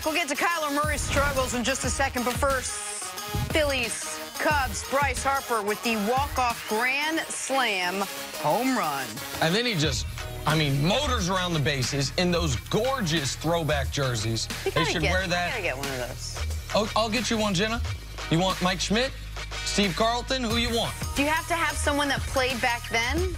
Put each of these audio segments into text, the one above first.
We'll get to Kyler Murray's struggles in just a second, but first, Phillies, Cubs, Bryce Harper with the walk-off grand slam home run. And then he just, motors around the bases in those gorgeous throwback jerseys. They should wear that. I gotta get one of those. Oh, I'll get you one, Jenna. You want Mike Schmidt? Steve Carlton? Who you want? Do you have to have someone that played back then?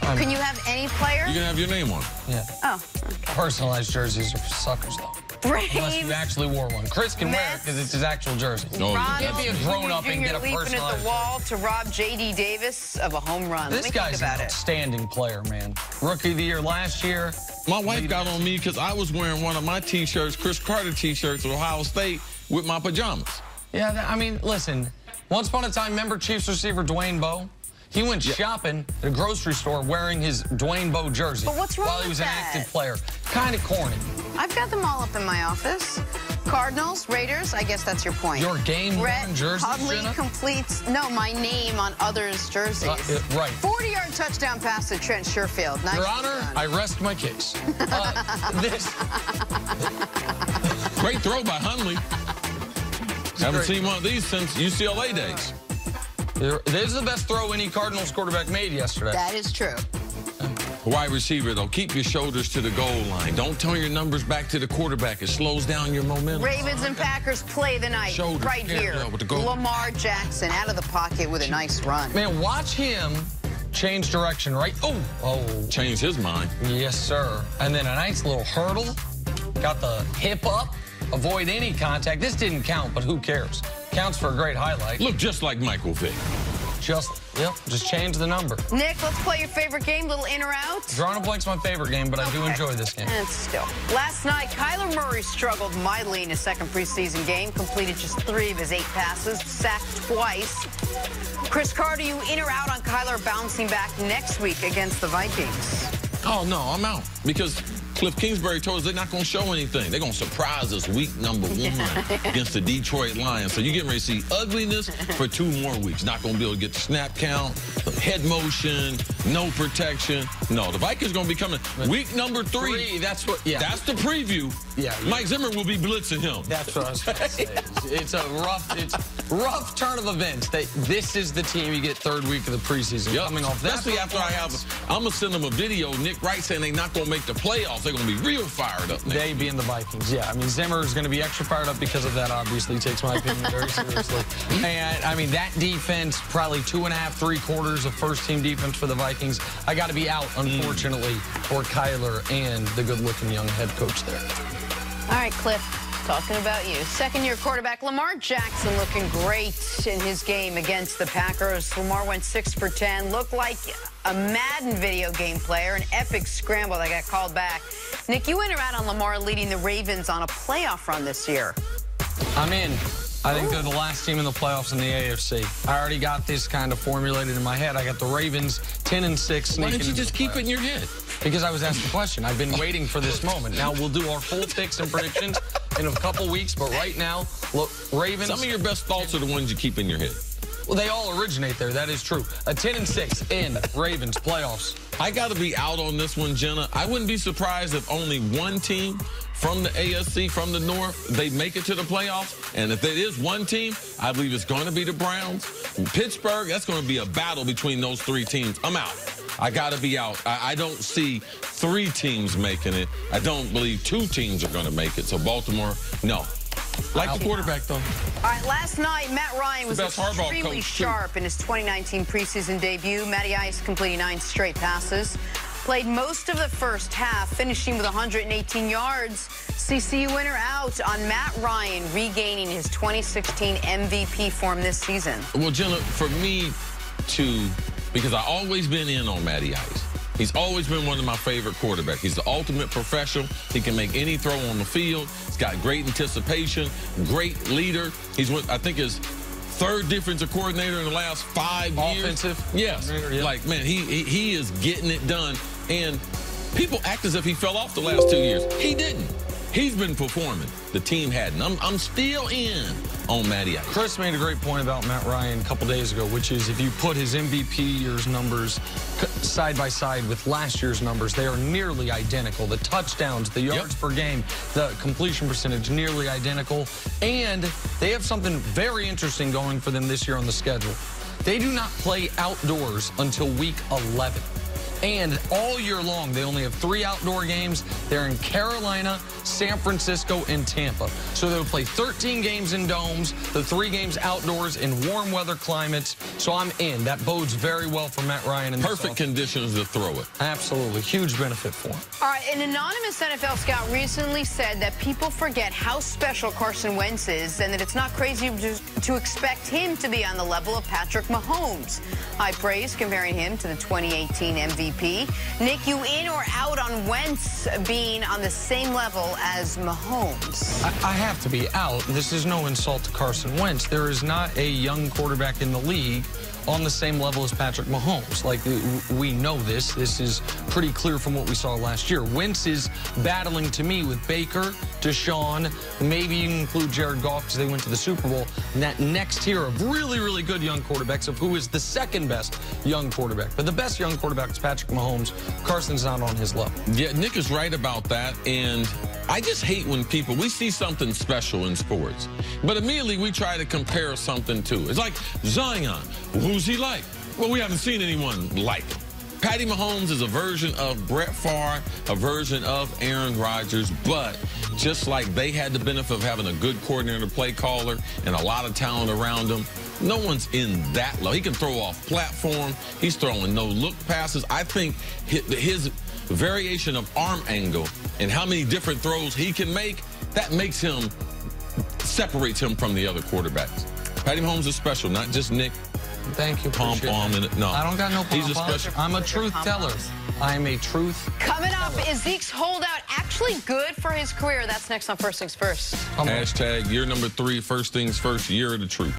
Can you have any player? You can have your name on it. Yeah. Oh, okay. Personalized jerseys are for suckers, though. Braves. Unless you actually wore one. Chris can wear it because it's his actual jersey. No, you can't be a grown-up and get a leaping personalized at the wall to rob J.D. Davis of a home run. This guy's an outstanding player, man. Rookie of the year last year. My wife got on me because I was wearing one of my T-shirts, Chris Carter T-shirts of Ohio State, with my pajamas. Yeah, listen, once upon a time, remember Chiefs receiver Dwayne Bowe? He went shopping at a grocery store wearing his Dwayne Bowe jersey. But what's wrong while he was an active player. Kind of corny. I've got them all up in my office. Cardinals, Raiders, I guess that's your point. Your game-worn jerseys, Huntley Jenna? completes, no, my name on others' jerseys. Right. 40-yard touchdown pass to Trent Sherfield. Nice. Your Honor, I rest my case. Great throw by Huntley. Haven't seen one of these since UCLA days. This is the best throw any Cardinals quarterback made yesterday. That is true. Wide receiver, though, keep your shoulders to the goal line. Don't turn your numbers back to the quarterback. It slows down your momentum. Ravens and Packers play the night right here. Lamar Jackson out of the pocket with a nice run. Man, watch him change direction, right? Oh. Change his mind. Yes, sir. And then a nice little hurdle. Got the hip up. Avoid any contact. This didn't count, but who cares? Counts for a great highlight. Look just like Michael Vick. Just change the number. Nick, let's play your favorite game, little in or out. Drawing a blank's my favorite game, but I do enjoy this game. And still. Last night, Kyler Murray struggled mightily in his second preseason game, completed just 3 of his 8 passes, sacked twice. Chris Carter, you in or out on Kyler bouncing back next week against the Vikings? Oh, no, I'm out. Because Cliff Kingsbury told us they're not going to show anything. They're going to surprise us week number 1 against the Detroit Lions. So you're getting ready to see ugliness for 2 more weeks. Not going to be able to get the snap count, the head motion, no protection. No, the Vikings going to be coming week number 3. That's the preview. Yeah. Mike Zimmer will be blitzing him. That's what I was going to say. It's a rough turn of events. This is the team you get 3rd week of the preseason. Coming off that. Especially after I'm going to send them a video, Nick Wright saying they're not going to make the playoffs. They're going to be real fired up now. They being the Vikings, yeah. Zimmer is going to be extra fired up because of that, obviously. Takes my opinion very seriously. And, that defense, probably 2.5, 3 quarters of first-team defense for the Vikings. I got to be out, unfortunately, for Kyler and the good-looking young head coach there. All right, Cliff, talking about you. Second-year quarterback Lamar Jackson looking great in his game against the Packers. Lamar went 6 for 10, looked like a Madden video game player, an epic scramble that got called back. Nick, you went around on Lamar leading the Ravens on a playoff run this year. I'm in. I think they're the last team in the playoffs in the AFC. I already got this kind of formulated in my head. I got the Ravens 10-6. Why didn't you just keep it in your head? Because I was asked the question. I've been waiting for this moment. Now, we'll do our full picks and predictions in a couple weeks, but right now, look, Ravens. Some of your best thoughts are the ones you keep in your head. Well, they all originate there. That is true. A 10-6 in Ravens playoffs. I got to be out on this one, Jenna. I wouldn't be surprised if only one team from the AFC, from the North, they make it to the playoffs. And if it is one team, I believe it's going to be the Browns. Pittsburgh, that's going to be a battle between those 3 teams. I'm out. I got to be out. I don't see 3 teams making it. I don't believe 2 teams are going to make it. So Baltimore, no. Like the quarterback, though. All right, last night, Matt Ryan was extremely sharp in his 2019 preseason debut. Matty Ice completing 9 straight passes. Played most of the first half, finishing with 118 yards. CC winner out on Matt Ryan regaining his 2016 MVP form this season. Well, Jenna, for me, because I've always been in on Matty Ice. He's always been one of my favorite quarterbacks. He's the ultimate professional. He can make any throw on the field. He's got great anticipation, great leader. He's, I think, his 3rd defensive coordinator in the last 5 years. Offensive? Yes. Yeah. Like, man, he is getting it done. And people act as if he fell off the last 2 years. He didn't. He's been performing. The team hadn't. I'm still in on Matty Ice. Chris made a great point about Matt Ryan a couple days ago, which is if you put his MVP years numbers side by side with last year's numbers. They are nearly identical. The touchdowns, the yards per game, the completion percentage, nearly identical. And they have something very interesting going for them this year on the schedule. They do not play outdoors until week 11. And all year long, they only have 3 outdoor games. They're in Carolina, San Francisco, and Tampa. So they'll play 13 games in domes, the 3 games outdoors in warm weather climates. So I'm in. That bodes very well for Matt Ryan. And perfect conditions to throw it. Absolutely. Huge benefit for him. All right, an anonymous NFL scout recently said that people forget how special Carson Wentz is and that it's not crazy to expect him to be on the level of Patrick Mahomes. High praise comparing him to the 2018 MVP. Nick, you in or out on Wentz being on the same level as Mahomes? I have to be out. This is no insult to Carson Wentz. There is not a young quarterback in the league on the same level as Patrick Mahomes. Like, we know this. This is pretty clear from what we saw last year. Wentz is battling, to me, with Baker, Deshaun, maybe you can include Jared Goff because they went to the Super Bowl, and that next tier of really, really good young quarterbacks of who is the second best young quarterback. But the best young quarterback is Patrick Mahomes. Carson's not on his level. Yeah, Nick is right about that, and I just hate when we see something special in sports, but immediately we try to compare something to it. It's like Zion. Who's he like? Well, we haven't seen anyone like him. Patty Mahomes is a version of Brett Favre, a version of Aaron Rodgers, but just like they had the benefit of having a good coordinator, play caller, and a lot of talent around him, no one's in that low. He can throw off platform. He's throwing no-look passes. I think his variation of arm angle and how many different throws he can make, that makes him, separates him from the other quarterbacks. Patty Mahomes is special, not just Nick. Thank you. Pom-pom. No. I don't got no pom-pom. He's a special. I'm a truth teller. I'm a truth Coming up, is Zeke's holdout actually good for his career? That's next on First Things First. Hashtag year number 3, first things first, year of the truth.